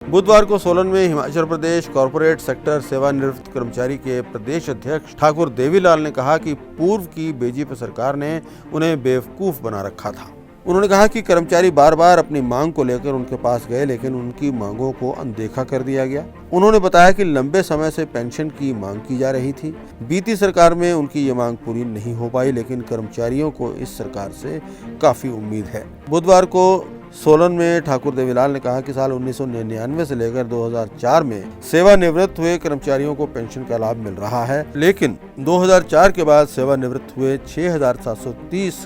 बुधवार को सोलन में हिमाचल प्रदेश कॉरपोरेट सेक्टर सेवानिवृत्त कर्मचारी के प्रदेश अध्यक्ष ठाकुर देवीलाल ने कहा कि पूर्व की बीजेपी सरकार ने उन्हें बेवकूफ बना रखा था। उन्होंने कहा कि कर्मचारी बार बार अपनी मांग को लेकर उनके पास गए, लेकिन उनकी मांगों को अनदेखा कर दिया गया। उन्होंने बताया कि लंबे समय से पेंशन की मांग की जा रही थी। बीती सरकार में उनकी ये मांग पूरी नहीं हो पाई, लेकिन कर्मचारियों को इस सरकार से काफी उम्मीद है। बुधवार को सोलन में ठाकुर देवीलाल ने कहा कि साल 1999 से लेकर 2004 में सेवानिवृत्त हुए कर्मचारियों को पेंशन का लाभ मिल रहा है, लेकिन 2004 के बाद सेवानिवृत्त हुए 6,730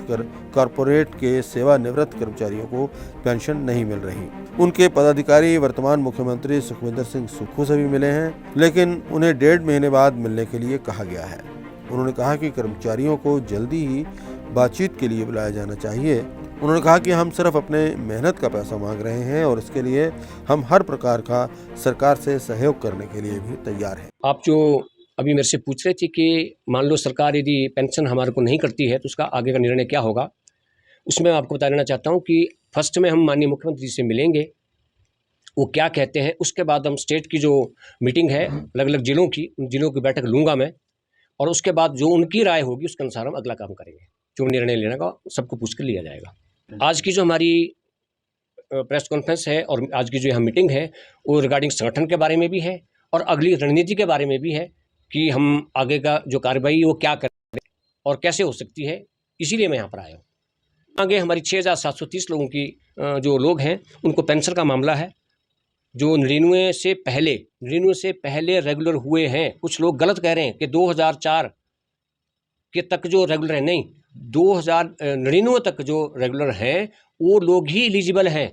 कॉरपोरेट के सेवानिवृत्त कर्मचारियों को पेंशन नहीं मिल रही। उनके पदाधिकारी वर्तमान मुख्यमंत्री सुखविंदर सिंह सुक्खू से भी मिले हैं, लेकिन उन्हें 1.5 महीने बाद मिलने के लिए कहा गया है। उन्होंने कहा कि कर्मचारियों को जल्दी ही बातचीत के लिए बुलाया जाना चाहिए। उन्होंने कहा कि हम सिर्फ अपने मेहनत का पैसा मांग रहे हैं और इसके लिए हम हर प्रकार का सरकार से सहयोग करने के लिए भी तैयार हैं। आप जो अभी मेरे से पूछ रहे थे कि मान लो सरकार यदि पेंशन हमारे को नहीं करती है तो उसका आगे का निर्णय क्या होगा, उसमें मैं आपको बता देना चाहता हूँ कि फर्स्ट में हम माननीय मुख्यमंत्री से मिलेंगे, वो क्या कहते हैं, उसके बाद हम स्टेट की जो मीटिंग है अलग अलग जिलों की बैठक लूँगा मैं, और उसके बाद जो उनकी राय होगी उसके अनुसार हम अगला काम करेंगे। जो निर्णय लेने का सबको पूछ कर लिया जाएगा। आज की जो हमारी प्रेस कॉन्फ्रेंस है और आज की जो यहाँ मीटिंग है वो रिगार्डिंग संगठन के बारे में भी है और अगली रणनीति के बारे में भी है कि हम आगे का जो कार्रवाई वो क्या करें और कैसे हो सकती है, इसीलिए मैं यहाँ पर आया हूँ। आगे हमारी 6,730 लोगों की जो लोग हैं उनको पेंशन का मामला है, जो 99 से पहले रेगुलर हुए हैं। कुछ लोग गलत कह रहे हैं कि 2004 के तक जो रेगुलर है, नहीं, 2099 तक जो रेगुलर हैं वो लोग ही एलिजिबल हैं।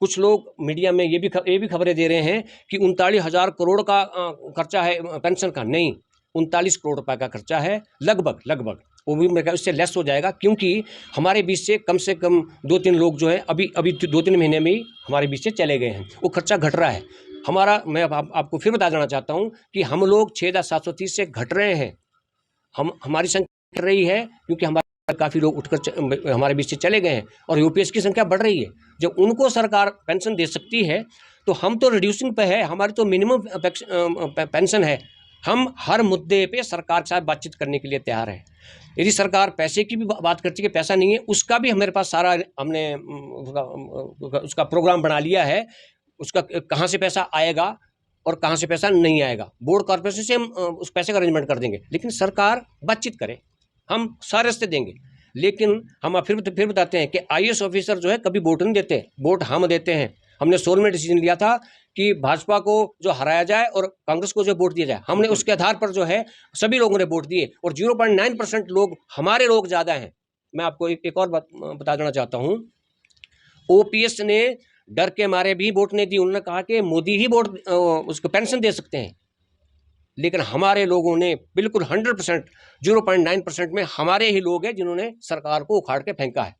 कुछ लोग मीडिया में ये भी खबरें दे रहे हैं कि 39,000 करोड़ का खर्चा है पेंशन का। नहीं, 39 करोड़ रुपए का खर्चा है लगभग। वो भी मेरे ख्याल उससे लेस हो जाएगा, क्योंकि हमारे बीच से कम 2-3 लोग जो है अभी 2-3 महीने में ही हमारे बीच से चले गए हैं। वो खर्चा घट रहा है हमारा। मैं आपको फिर बता देना चाहता हूँ कि हम लोग 6,730 से घट रहे हैं। हमारी संख्या बढ़ रही है क्योंकि हमारे काफ़ी लोग उठकर हमारे बीच से चले गए हैं और यूपीएस की संख्या बढ़ रही है। जब उनको सरकार पेंशन दे सकती है तो हम तो रिड्यूसिंग पे है, हमारी तो मिनिमम पेंशन है। हम हर मुद्दे पे सरकार के साथ बातचीत करने के लिए तैयार हैं। यदि सरकार पैसे की भी बात करती है कि पैसा नहीं है, उसका भी हमारे पास सारा हमने उसका प्रोग्राम बना लिया है। उसका कहाँ से पैसा आएगा और कहाँ से पैसा नहीं आएगा, बोर्ड कॉर्पोरेशन से हम उस पैसे का अरेंजमेंट कर देंगे। लेकिन सरकार बातचीत करे, हम सारे रास्ते देंगे। लेकिन हम फिर बताते हैं कि आईएएस ऑफिसर जो है कभी वोट नहीं देते, वोट हम देते हैं। हमने सोल में डिसीजन लिया था कि भाजपा को जो हराया जाए और कांग्रेस को जो वोट दिया जाए। हमने उसके आधार पर जो है सभी लोगों ने वोट दिए और 0.9% लोग हमारे लोग ज़्यादा हैं। मैं आपको एक और बात बता देना चाहता हूँ, ओपीएस ने डर के मारे भी वोट नहीं दी। उन्होंने कहा कि मोदी ही वोट उसको पेंशन दे सकते हैं। लेकिन हमारे लोगों ने बिल्कुल 100%, 0.9% में हमारे ही लोग हैं जिन्होंने सरकार को उखाड़ के फेंका है।